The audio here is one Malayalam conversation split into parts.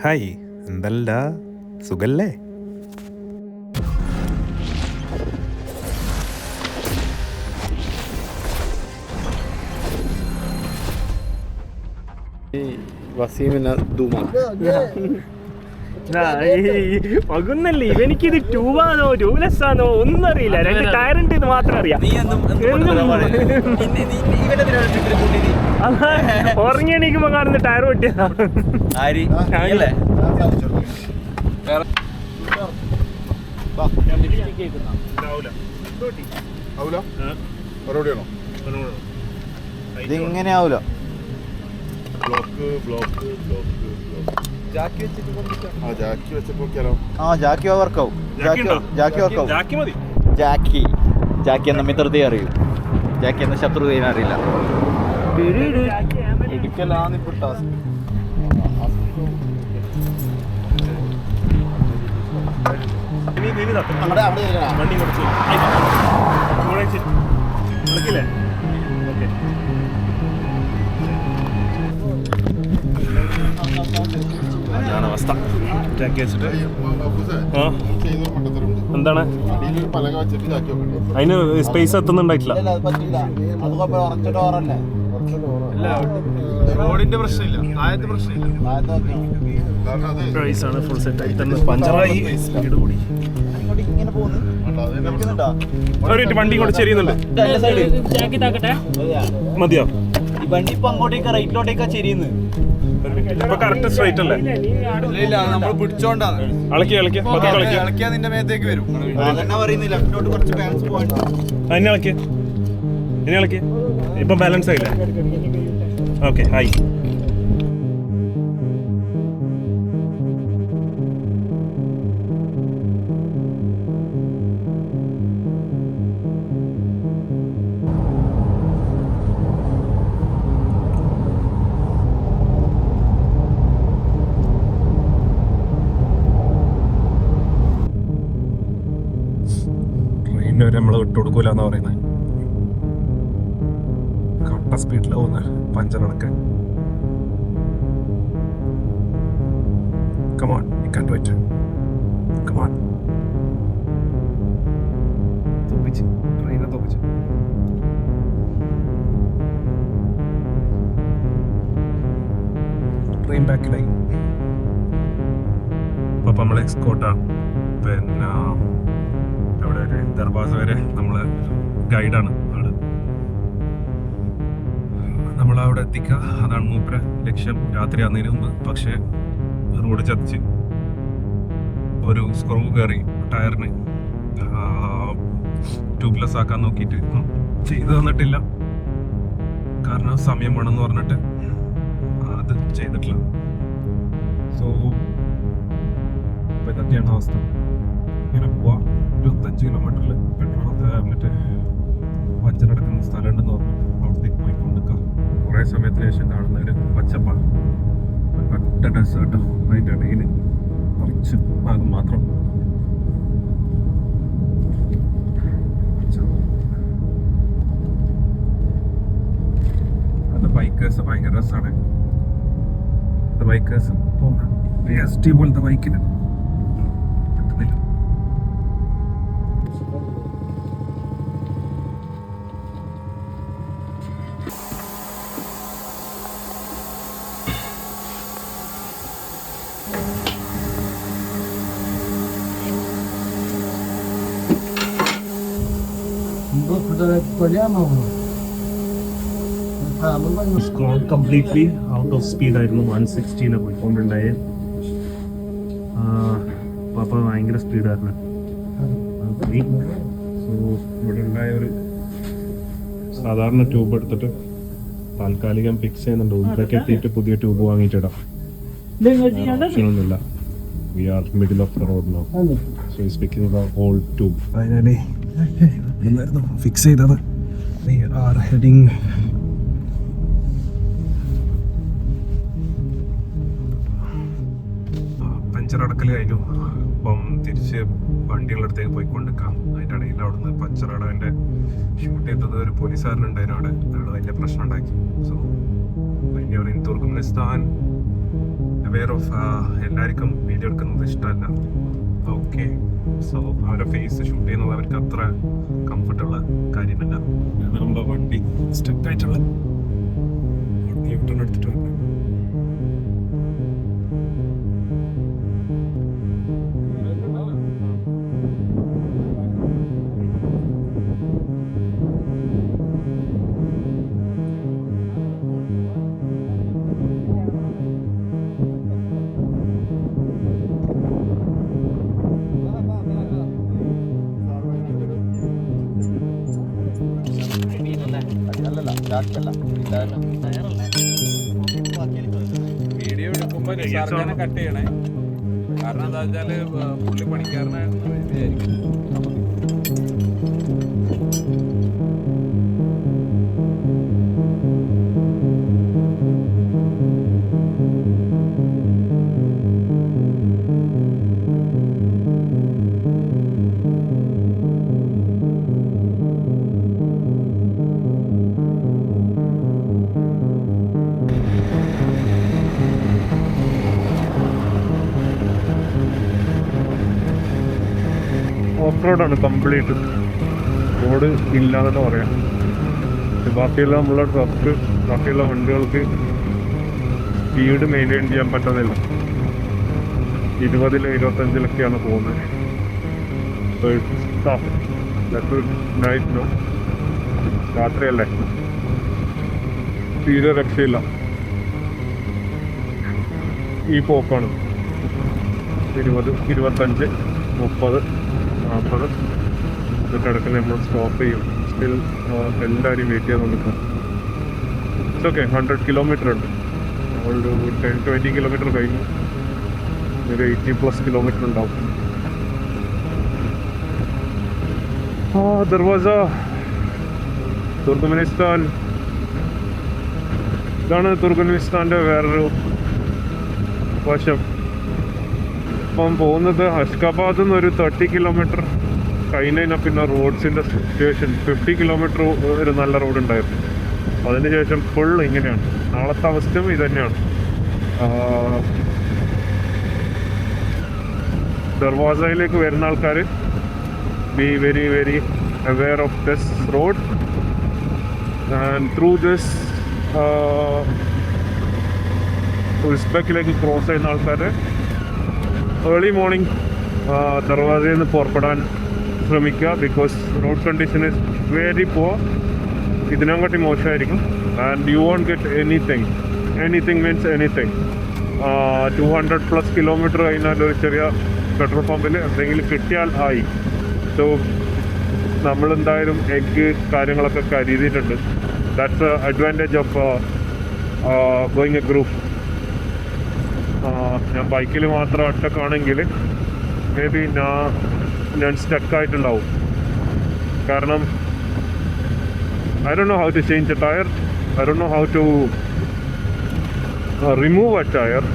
ഹായ്, എന്തല്ല സുഖല്ലേ? പകുന്നല്ലേ ഇവനിക്കിത് ടൂവാണോ ടൂലെസ് ആണോ ഒന്നും അറിയില്ല. 2 ടയർ ഉണ്ട് എന്ന് മാത്രം അറിയാം. ഉറങ്ങി എണീക്കുമ്പോ കാണുന്ന ടയർ പൊട്ടിയതാ. ഇതിങ്ങനെ ആവൂല. ജാക്കി വർക്കാവും. ജാക്കി എന്ന മിത്രത്തെ അറിയൂ. ജാക്കി എന്ന ശത്രുതയെ അറിയില്ല. അവസ്ഥ എന്താണ് അതിന് സ്പേസ് എത്തുന്നുണ്ടായിട്ടില്ല. റോഡിന്റെ പ്രശ്നമില്ല, പ്രൈസാണ് ഫുൾ സെറ്റ് ആയി തന്നെ. പഞ്ചറായി സ്പീഡ് കൂടി. വണ്ടി കൂടെ ചെരിയുന്നുണ്ട്. മതിയോ? ഈ വണ്ടി ഇപ്പൊ അങ്ങോട്ടേക്ക് റൈറ്റിലോട്ടേക്കാ ചെരിയുന്നത്. ഇപ്പൊ കറക്റ്റ് സ്ട്രൈറ്റ് അല്ലേ? നമ്മൾ പിടിച്ചോണ്ടാണ് ഇളക്കിയാ നിന്റെ മേത്തേക്ക് വരും. ലെഫ്റ്റിലോട്ട് കുറച്ച് ബാലൻസ് പോകാൻ. ഇനി ഇളക്കി ഇപ്പൊ ബാലൻസ് ആയില്ലേ? Okay hi. ട്രെയിനിന് നമ്മളെ വിട്ടുകൊടുക്കൂല എന്നാ പറയുന്നത്. കട്ട സ്പീഡിൽ പോകുന്ന പഞ്ചർ അടക്കാൻ. Come on, you can do it. Come on. തോപ്പിച്ച് ട്രെയിനെ തോപ്പിച്ച്. ട്രെയിൻ ബാക്കിലായി. അപ്പം നമ്മൾ എക്സ്കോട്ടാണ്. പിന്നെ അവിടെ ഒരു ദർവാസ വരെ നമ്മള് ഗൈഡാണ് ആള്. നമ്മളവിടെ എത്തിക്കുക, അതാണ് മൂപ്പര ലക്ഷ്യം. രാത്രി ആകുന്നതിന് മുമ്പ്. പക്ഷെ റോഡ് ചതിച്ച് ഒരു സ്ക്രൂ കയറി ടയറിന് ട്യൂബ്ലെസ് ആക്കാൻ നോക്കിയിട്ട് ചെയ്തു തന്നിട്ടില്ല. കാരണം സമയം വേണമെന്ന് പറഞ്ഞിട്ട് അത് ചെയ്തിട്ടില്ല. സോ ഇപ്പം ഇതൊക്കെയാണ് അവസ്ഥ. ഇങ്ങനെ പോവാ. 25 കിലോമീറ്ററിൽ പെട്രോൾ മറ്റേ പഞ്ചറടക്കുന്ന സ്ഥലമുണ്ടെന്ന് പറഞ്ഞു. അവിടത്തേക്ക് പോയിക്കൊണ്ടിരിക്കാം. കുറേ സമയത്തിന് ശേഷം കാണുന്ന ഒരു പച്ചപ്പാണ്. കട്ട ഡെസേർട്ട്. അതിൻ്റെ ഇടയിൽ കുറച്ച് ഭാഗം മാത്രം അത് ബൈക്കേഴ്സ് ഭയങ്കര രസമാണ്. അത് ബൈക്കേഴ്സ് എസ് ടി പോലത്തെ ബൈക്കിന് പറ്റുന്നില്ല. കംപ്ലീറ്റ്ലി ഔട്ട് ഓഫ് സ്പീഡ് ആയിരുന്നു. 160 പോയിക്കൊണ്ടുണ്ടായേ. പാപ്പ ഭയങ്കര സ്പീഡായിരുന്നു. സോ ഇവിടെ ഉണ്ടായ ഒരു സാധാരണ ട്യൂബ് എടുത്തിട്ട് താൽക്കാലികം ഫിക്സ് ചെയ്യുന്നുണ്ട്. ഉള്ളിലേക്ക് എത്തിയിട്ട് പുതിയ ട്യൂബ് വാങ്ങിയിട്ടിടാം. ഓപ്ഷനൊന്നുമില്ല. We are middle of the road now. So is picking the hole tube. Finally എന്നായിരുന്നു ഫിക്സ് ചെയ്തത്. We are heading പഞ്ചർ അടക്കൽ കഴിഞ്ഞു. അപ്പം തിരിച്ച് വണ്ടികളടുത്തേക്ക് പോയിക്കൊണ്ടിരിക്കാം. അതിൻ്റെ ഇടയിൽ അവിടുന്ന് പഞ്ചറടവിൻ്റെ ഷൂട്ട് ചെയ്തത് ഒരു പോലീസുകാരനുണ്ടായിരുന്നു. അവിടെ വലിയ പ്രശ്നം ഉണ്ടാക്കി. സോ ഇനി ഒരു തുർക്ക്മെനിസ്ഥാൻ അവെയർ ഓഫ് എല്ലാവർക്കും വീഡിയോ എടുക്കുന്നത് ഇഷ്ടമല്ല. ഓക്കെ, സോ അവരുടെ ഫേസ് ഷൂട്ട് ചെയ്യുന്നത് അവർക്ക് അത്ര കംഫർട്ടുള്ള കാര്യമല്ല. നമ്മുടെ വണ്ടി സ്റ്റക്ക് ആയിട്ടുള്ള യൂട്ടേൺ എടുത്തിട്ട് വരണം. വീഡിയോ എടുക്കുമ്പോൾ നിസാർജാനെ കട്ട് ചെയ്യണേ. കാരണം എന്താ വെച്ചാല് പുള്ളി പണിക്കാരനാണെന്ന് വിചാരിക്കും. ഓഫ് റോഡാണ് കംപ്ലീറ്റ്. റോഡ് ഇല്ലാതെ പറയാം. ബാക്കിയുള്ള നമ്മളെ ട്രക്ക്, ബാക്കിയുള്ള വണ്ടികൾക്ക് സ്പീഡ് മെയിൻറ്റെയിൻ ചെയ്യാൻ പറ്റുന്നില്ല. 20 25 പോകുന്നത്. നൈറ്റ് രാത്രിയല്ലേ, തീരെ രക്ഷയില്ല. ഈ പോക്കാണ് 20 25 30 40 ഇതൊക്കെ ഇടയ്ക്ക് നമ്മൾ സ്റ്റോപ്പ് ചെയ്യും. സ്റ്റിൽ എല്ലാവരും വെയിറ്റ് ചെയ്യാൻ നിൽക്കും. It's okay. 100 കിലോമീറ്റർ ഉണ്ട്. ഒരു 10-20 കിലോമീറ്റർ കഴിഞ്ഞു. ഒരു 80+ കിലോമീറ്റർ ഉണ്ടാവും. ദർവാസ തുർക്ക്മെനിസ്ഥാൻ. ഇതാണ് തുർക്ക്മെനിസ്ഥാൻ്റെ വേറൊരു വശം. ഇപ്പം പോകുന്നത് അഷ്കാബാദിൽ നിന്ന് ഒരു 30 കിലോമീറ്റർ കഴിഞ്ഞാൽ പിന്നെ റോഡ്സിൻ്റെ സിറ്റുവേഷൻ 50 കിലോമീറ്റർ ഒരു നല്ല റോഡ് ഉണ്ടായിരുന്നു. അതിനുശേഷം ഫുൾ ഇങ്ങനെയാണ്. നാളത്തെ അവസ്ഥയും ഇത് തന്നെയാണ്. ദർവാസയിലേക്ക് വരുന്ന ആൾക്കാർ be very very aware of this road. And through this ഉസ്ബെക്കിലേക്ക് ക്രോസ് ചെയ്യുന്ന ആൾക്കാർ ഏർലി മോർണിംഗ് ദർവാസയിൽ നിന്ന് പുറപ്പെടാൻ ശ്രമിക്കുക. Because road condition is very poor. ഇതിനെക്കാട്ടി മോശമായിരിക്കും. And you won't get anything means anything. 200+ കിലോമീറ്റർ കഴിഞ്ഞാൽ ഒരു ചെറിയ പെട്രോൾ പമ്പിൽ എന്തെങ്കിലും കിട്ടിയാൽ ആയി. സോ നമ്മളെന്തായാലും എഗ്ഗ് കാര്യങ്ങളൊക്കെ കരുതിയിട്ടുണ്ട്. That's advantage of going a group. ഞാൻ ബൈക്കിൽ മാത്രം ഒറ്റക്കാണെങ്കിൽ മേ ബി ഞാൻ സ്റ്റക്കായിട്ടുണ്ടാവും. കാരണം I don't know how to change a tire. I don't know how to remove a tire.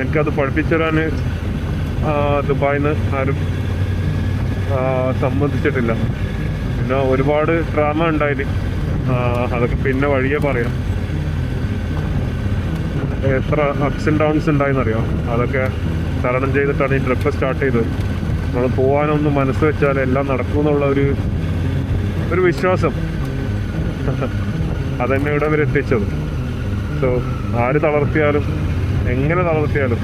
എനിക്കത് പഠിപ്പിച്ചു തരാൻ ദുബായിൽ നിന്ന് ആരും സമ്മതിച്ചിട്ടില്ല. പിന്നെ ഒരുപാട് ഡ്രാമ ഉണ്ടായിന്. അതൊക്കെ പിന്നെ വഴിയേ പറയാം. എത്ര അപ്സ് ആൻഡ് ഡൗൺസ് ഉണ്ടായെന്നറിയോ. അതൊക്കെ തരണം ചെയ്തിട്ടാണ് ഈ ട്രിപ്പ് സ്റ്റാർട്ട് ചെയ്തത്. നമ്മൾ പോകാനൊന്ന് മനസ്സ് വെച്ചാൽ എല്ലാം നടക്കുമെന്നുള്ള ഒരു വിശ്വാസം അതെന്നെ ഇവിടെ വരെ എത്തിച്ചത്. സോ ആര് തളർത്തിയാലും എങ്ങനെ തളർത്തിയാലും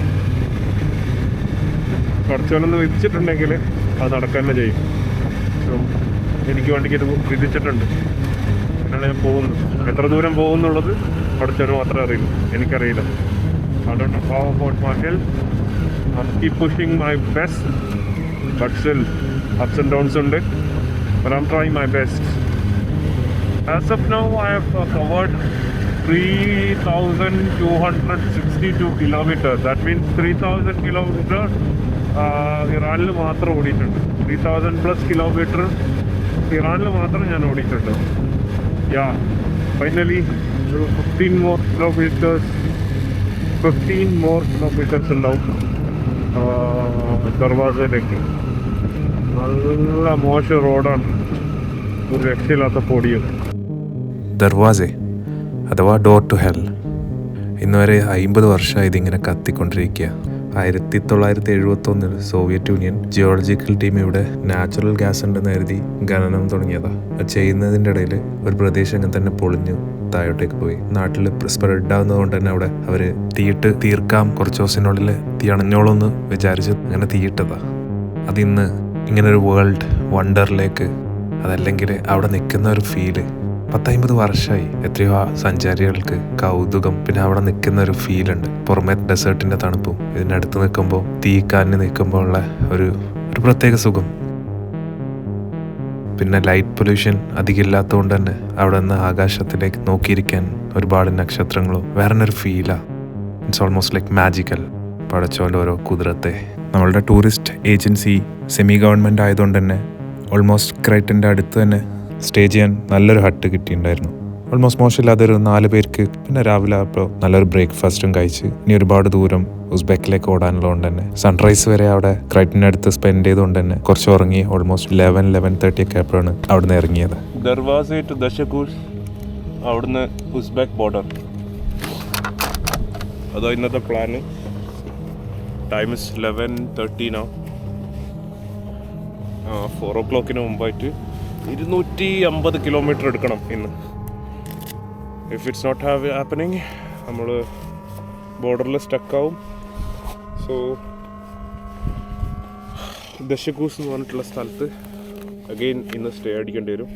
കുറച്ചൊന്ന് വിധിച്ചിട്ടുണ്ടെങ്കിൽ അത് നടക്കുക തന്നെ ചെയ്യും. സോ എനിക്ക് വേണ്ടിക്ക് ഇത് വിധിച്ചിട്ടുണ്ട്. എന്നാണ് ഞാൻ പോകുന്നത്. എത്ര ദൂരം പോകുന്നുള്ളത് പഠിച്ചവന് മാത്രമേ അറിയില്ല. എനിക്കറിയില്ല. I don't know how about my health. I'm keep pushing my best. But still ups and downs ഉണ്ട്. But I'm trying my best. As of now, I have covered 3,262 kilometers. That means 3,000 kilometers ഇറാനിൽ മാത്രം ഓടിയിട്ടുണ്ട്. 3,000+ കിലോമീറ്റർ ഇറാനിൽ മാത്രം ഞാൻ ഓടിയിട്ടുണ്ട്. ഫൈനലി 15 more kilometers ഉണ്ടാവും ദർവാസയിലേക്ക്. നല്ല മോശം റോഡാണ്. ഒരു രക്ഷയില്ലാത്ത പൊടിയും. ദർവാസെ അഥവാ ഡോർ ടു ഹെൽ. ഇന്ന് വരെ 50 വർഷമായി ഇതിങ്ങനെ കത്തിക്കൊണ്ടിരിക്കുക. 1971 സോവിയറ്റ് യൂണിയൻ ജിയോളജിക്കൽ ടീം ഇവിടെ നാച്ചുറൽ ഗ്യാസ് ഉണ്ടെന്ന് കരുതി ഖനനം തുടങ്ങിയതാണ്. ചെയ്യുന്നതിൻ്റെ ഇടയിൽ ഒരു പ്രദേശം അങ്ങനെ തന്നെ പൊളിഞ്ഞു താഴോട്ടേക്ക് പോയി. നാട്ടിൽ സ്പ്രെഡ് ആവുന്നത് തന്നെ അവിടെ അവർ തീർക്കാം, കുറച്ച് ദിവസത്തിനുള്ളിൽ തീ അണഞ്ഞോളെന്ന് വിചാരിച്ച് അങ്ങനെ തീയിട്ടതാ. അതിന്ന് ഇങ്ങനൊരു വേൾഡ് വണ്ടറിലേക്ക്, അതല്ലെങ്കിൽ അവിടെ നിൽക്കുന്ന ഒരു ഫീല് 10-50 വർഷമായി. എത്രയോ സഞ്ചാരികൾക്ക് കൗതുകം, പിന്നെ അവിടെ നിൽക്കുന്ന ഒരു ഫീലുണ്ട്. പുറമെ ഡെസേർട്ടിൻ്റെ തണുപ്പും ഇതിൻ്റെ അടുത്ത് നിൽക്കുമ്പോൾ തീക്കാനിന് നിൽക്കുമ്പോൾ ഉള്ള ഒരു പ്രത്യേക സുഖം. പിന്നെ ലൈറ്റ് പൊല്യൂഷൻ അധികം ഇല്ലാത്തതുകൊണ്ട് തന്നെ അവിടെ നിന്ന് ആകാശത്തിലേക്ക് നോക്കിയിരിക്കാൻ ഒരുപാട് നക്ഷത്രങ്ങളും വേറൊരു ഫീലാണ്. It's almost like magical. പടച്ചോൻ്റെ ഓരോ കുതിരത്തെ. നമ്മളുടെ ടൂറിസ്റ്റ് ഏജൻസി സെമി ഗവൺമെൻറ് ആയതുകൊണ്ട് തന്നെ ഓൾമോസ്റ്റ് ക്രൈറ്റിൻ്റെ അടുത്ത് തന്നെ സ്റ്റേ ചെയ്യാൻ നല്ലൊരു ഹട്ട് കിട്ടിയിട്ടുണ്ടായിരുന്നു. ഓൾമോസ്റ്റ് മോശമില്ലാതൊരു 4 പേർക്ക്. പിന്നെ രാവിലെ അപ്പോൾ നല്ലൊരു ബ്രേക്ക്ഫാസ്റ്റും കഴിച്ച് ഇനി ഒരുപാട് ദൂരം ഉസ്ബെക്കിലേക്ക് ഓടാനുള്ളതുകൊണ്ട് തന്നെ സൺറൈസ് വരെ അവിടെ ക്രൈറ്റിൻ്റെ അടുത്ത് സ്പെൻഡ് ചെയ്തുകൊണ്ട് തന്നെ കുറച്ച് ഉറങ്ങി. ഓൾമോസ്റ്റ് 11-11:30 ഒക്കെ ആയപ്പോഴാണ് അവിടെ നിന്ന് ഇറങ്ങിയത്. ദർവാസ ടു ദശകൂർ, അവിടുന്ന് ഉസ്ബെക്ക് ബോർഡർ. അതോ ഇന്നത്തെ plan. Time is 11:30 now. 4 o'clock മുമ്പായിട്ട് 250 കിലോമീറ്റർ എടുക്കണം ഇന്ന്. ഇഫ് ഇറ്റ്സ് നോട്ട് ഹാപ്പനിങ് നമ്മൾ ബോർഡറിൽ സ്റ്റക്കാവും. സോ ദശകൂസ് എന്ന് പറഞ്ഞിട്ടുള്ള സ്ഥലത്ത് അഗെയിൻ ഇന്ന് സ്റ്റേ അടിക്കേണ്ടി വരും.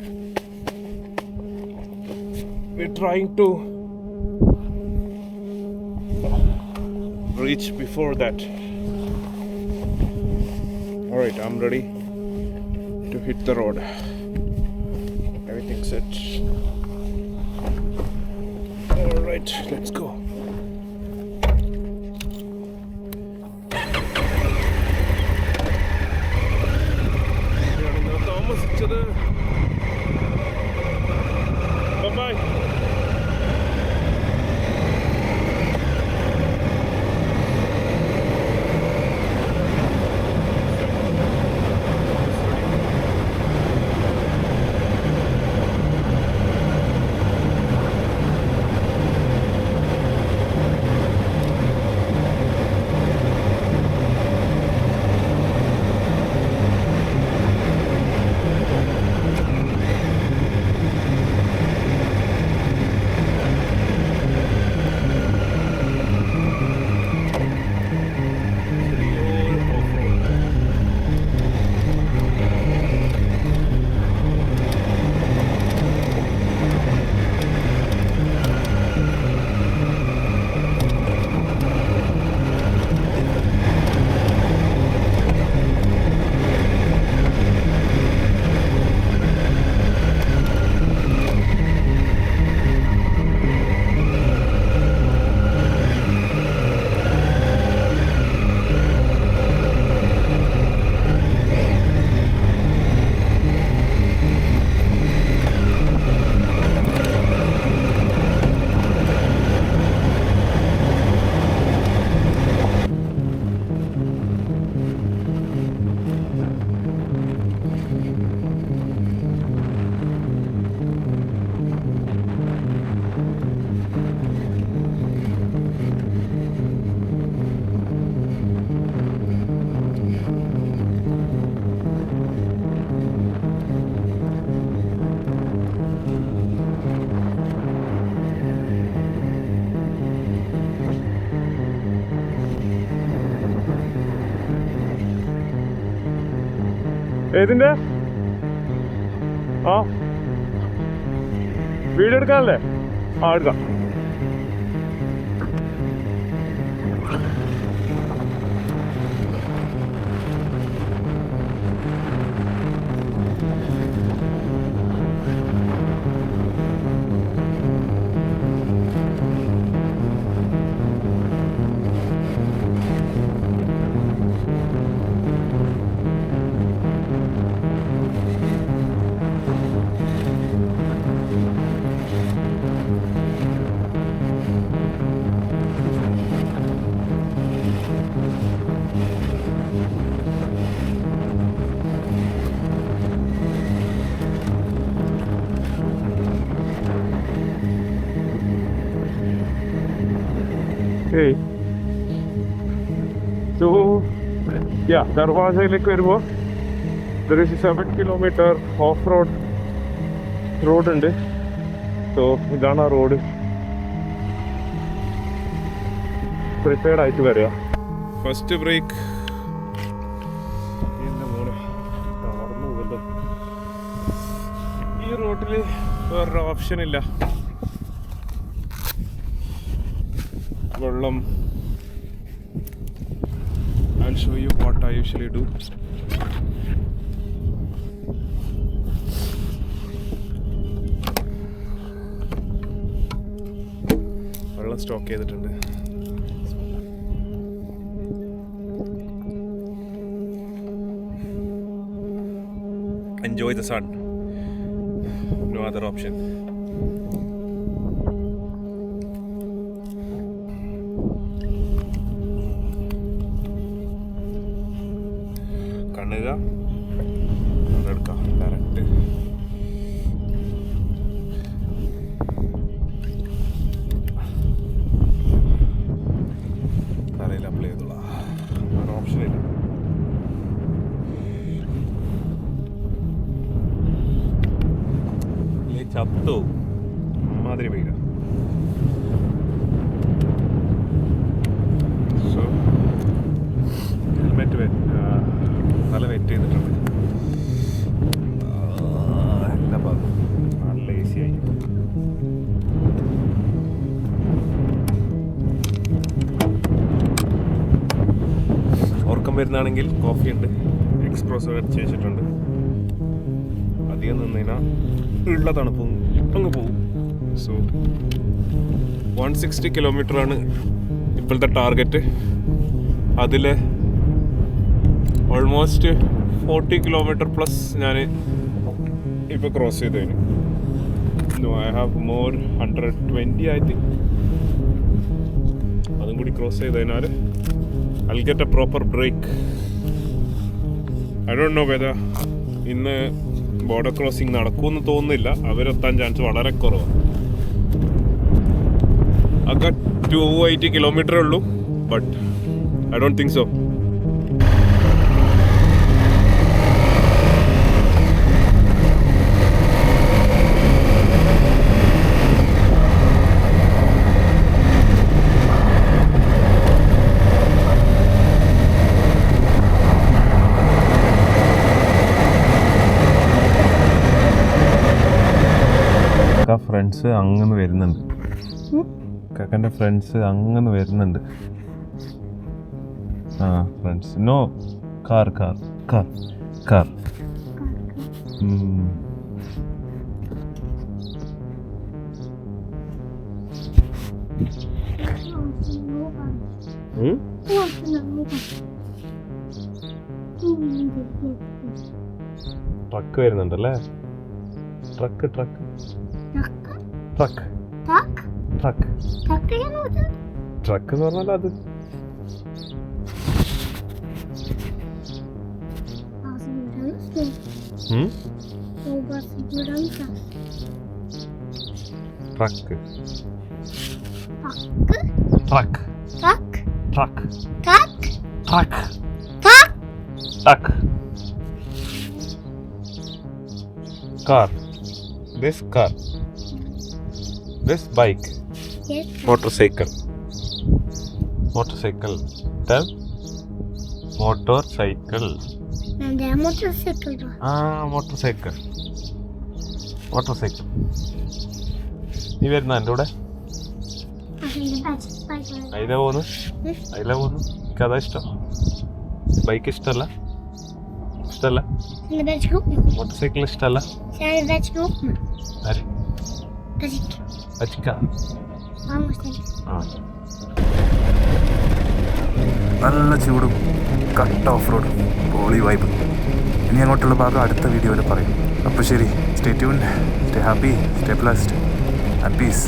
We're trying to reach before that. Alright, I'm ready to hit the road. Everything's set. Alright, let's go. Bye-bye. ഏതിൻ്റെ വീഡിയോ എടുക്കാനല്ലേ? എടുക്കാം. ഓക്കെ സോ ദർവാസയിലേക്ക് വരുമ്പോൾ there is 7 kilometer off road ഉണ്ട്. സോ ഇതാണ് ആ റോഡ്. പ്രിപ്പയർഡ് ആയിട്ട് വരിക. ഫസ്റ്റ് ബ്രേക്ക് ഈ റോഡിൽ വേറൊരു ഓപ്ഷൻ ഇല്ല. വെള്ളം. I'll show you what I usually do. വെള്ളം സ്റ്റോക്ക് ചെയ്തിട്ടുണ്ട്. Enjoy the sun. No other option. കണ്ണുക എടുക്കാം ഡയറക്റ്റ്. തലയിൽ അപ്ലൈ ചെയ്തോളാം. വേറെ ഓപ്ഷൻ ഇല്ല. ചത്തു മാതിരി വെയില. സോ ഹെൽമെറ്റ് തല വെറ്റ് ചെയ്തിട്ടുണ്ട്. എല്ലാ ഭാഗം നല്ല ഈസിയായി. ഓർക്കം വരുന്നതാണെങ്കിൽ കോഫി ഉണ്ട്, എക്സ്പ്രസ്സോ ചെയ്തിട്ടുണ്ട്. അധികം നിന്നതിനാൽ ഉള്ള തണുപ്പും അങ്ങ് പോകും. സോ 160 കിലോമീറ്ററാണ് ഇപ്പോഴത്തെ ടാർഗറ്റ്. അതിൽ ഓൾമോസ്റ്റ് 40 കിലോമീറ്റർ പ്ലസ് ഞാൻ ഇപ്പോൾ ക്രോസ് ചെയ്ത് കഴിഞ്ഞു. I have more 120 I think. അതും കൂടി ക്രോസ് ചെയ്ത് കഴിഞ്ഞാൽ I get a proper break. I don't know whether ഇന്ന് ബോർഡർ ക്രോസിംഗ് നടക്കുമെന്ന് തോന്നുന്നില്ല. അവരെത്താൻ ചാൻസ് വളരെ കുറവാണ്. ആകെ 280 കിലോമീറ്ററേ ഉള്ളൂ. But I don't think so. Friends അങ്ങനെ വരുന്നുണ്ട്. കാക്കൻ്റെ ഫ്രണ്ട്സ് അങ്ങനെ വരുന്നുണ്ട്. ആ friends. No car car car car. Truck വരുന്നുണ്ടല്ലേ? Truck truck truck truck truck എന്ന് പറഞ്ഞാൽ അത് truck truck truck truck truck car. This car. This bike. Yes. Motorcycle. Motorcycle. Tell. Motorcycle. And a motorcycle. Motorcycle. Motorcycle. നീ വരുന്ന എൻ്റെ കൂടെ? അതില പോകുന്നു. അതില പോകുന്നു. എനിക്ക് അതാ ഇഷ്ടം. ബൈക്ക് ഇഷ്ടമല്ല? ഇഷ്ടമല്ല? മോട്ടോർസൈക്കിൾ ഇഷ്ടമല്ല? നല്ല ചൂടും കട്ട് ഓഫ് റോഡ് പോളി വൈബ്. ഇനി അങ്ങോട്ടുള്ള ഭാഗം അടുത്ത വീഡിയോയിൽ പറയും. അപ്പോൾ ശരി, stay tuned, stay happy, stay blessed and piece.